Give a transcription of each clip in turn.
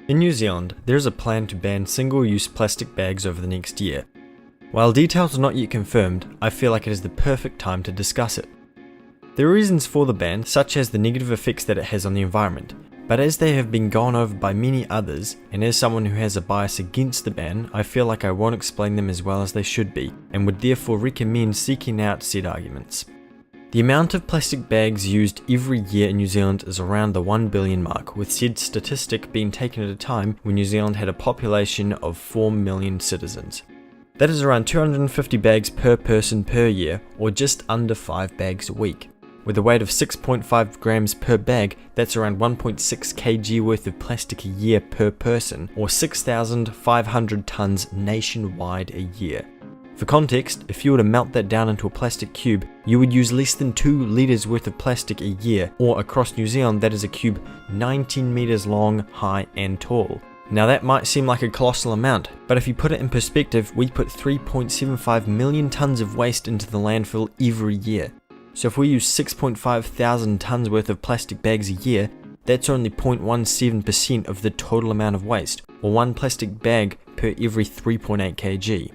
In New Zealand, there is a plan to ban single-use plastic bags over the next year. While details are not yet confirmed, I feel like it is the perfect time to discuss it. There are reasons for the ban, such as the negative effects that it has on the environment, but as they have been gone over by many others, and as someone who has a bias against the ban, I feel like I won't explain them as well as they should be, and would therefore recommend seeking out said arguments. The amount of plastic bags used every year in New Zealand is around the 1 billion mark, with said statistic being taken at a time when New Zealand had a population of 4 million citizens. That is around 250 bags per person per year, or just under 5 bags a week. With a weight of 6.5 grams per bag, that's around 1.6 kg worth of plastic a year per person, or 6,500 tons nationwide a year. For context, if you were to melt that down into a plastic cube, you would use less than 2 litres worth of plastic a year, or across New Zealand that is a cube 19 metres long, high and tall. Now that might seem like a colossal amount, but if you put it in perspective, we put 3.75 million tonnes of waste into the landfill every year. So if we use 6.5 thousand tonnes worth of plastic bags a year, that's only 0.17% of the total amount of waste, or one plastic bag per every 3.8 kg.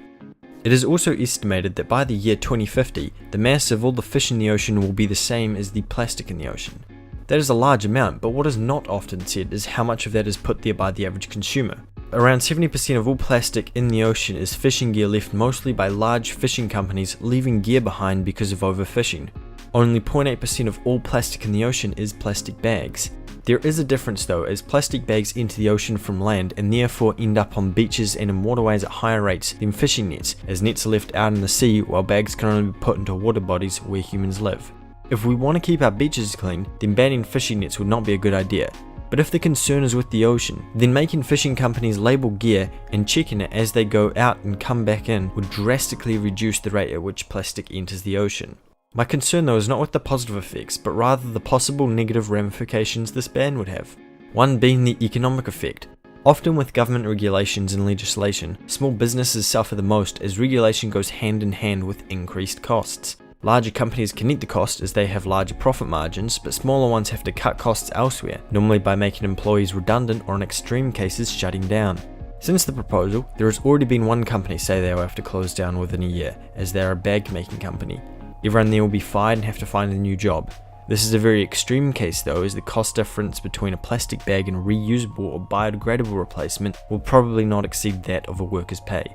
It is also estimated that by the year 2050, the mass of all the fish in the ocean will be the same as the plastic in the ocean. That is a large amount, but what is not often said is how much of that is put there by the average consumer. Around 70% of all plastic in the ocean is fishing gear left mostly by large fishing companies leaving gear behind because of overfishing. Only 0.8% of all plastic in the ocean is plastic bags. There is a difference though, as plastic bags enter the ocean from land and therefore end up on beaches and in waterways at higher rates than fishing nets, as nets are left out in the sea while bags can only be put into water bodies where humans live. If we want to keep our beaches clean, then banning fishing nets would not be a good idea. But if the concern is with the ocean, then making fishing companies label gear and checking it as they go out and come back in would drastically reduce the rate at which plastic enters the ocean. My concern though is not with the positive effects, but rather the possible negative ramifications this ban would have. One being the economic effect. Often with government regulations and legislation, small businesses suffer the most as regulation goes hand in hand with increased costs. Larger companies can eat the cost as they have larger profit margins, but smaller ones have to cut costs elsewhere, normally by making employees redundant or in extreme cases shutting down. Since the proposal, there has already been one company say they will have to close down within a year, as they are a bag making company. Everyone there will be fired and have to find a new job. This is a very extreme case though, as the cost difference between a plastic bag and reusable or biodegradable replacement will probably not exceed that of a worker's pay.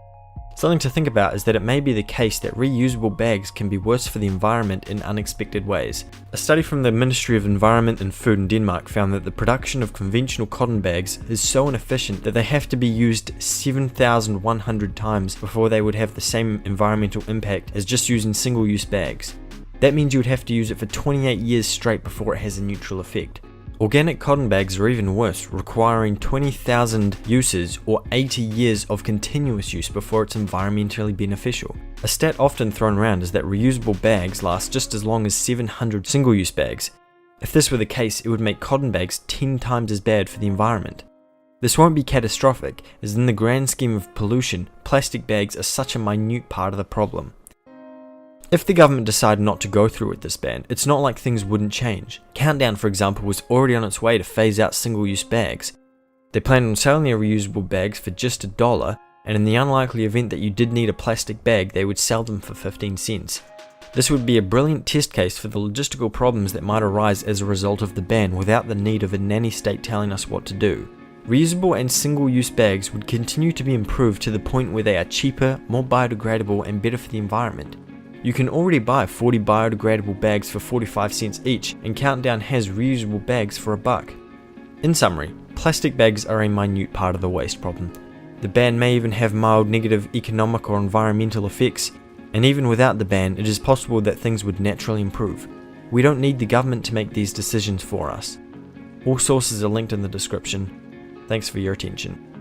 Something to think about is that it may be the case that reusable bags can be worse for the environment in unexpected ways. A study from the Ministry of Environment and Food in Denmark found that the production of conventional cotton bags is so inefficient that they have to be used 7,100 times before they would have the same environmental impact as just using single-use bags. That means you would have to use it for 28 years straight before it has a neutral effect. Organic cotton bags are even worse, requiring 20,000 uses or 80 years of continuous use before it's environmentally beneficial. A stat often thrown around is that reusable bags last just as long as 700 single-use bags. If this were the case, it would make cotton bags 10 times as bad for the environment. This won't be catastrophic, as in the grand scheme of pollution, plastic bags are such a minute part of the problem. If the government decided not to go through with this ban, it's not like things wouldn't change. Countdown, for example, was already on its way to phase out single-use bags. They planned on selling their reusable bags for just $1, and in the unlikely event that you did need a plastic bag, they would sell them for 15 cents. This would be a brilliant test case for the logistical problems that might arise as a result of the ban without the need of a nanny state telling us what to do. Reusable and single-use bags would continue to be improved to the point where they are cheaper, more biodegradable, and better for the environment. You can already buy 40 biodegradable bags for 45 cents each, and Countdown has reusable bags for $1. In summary, plastic bags are a minute part of the waste problem. The ban may even have mild negative economic or environmental effects, and even without the ban, it is possible that things would naturally improve. We don't need the government to make these decisions for us. All sources are linked in the description. Thanks for your attention.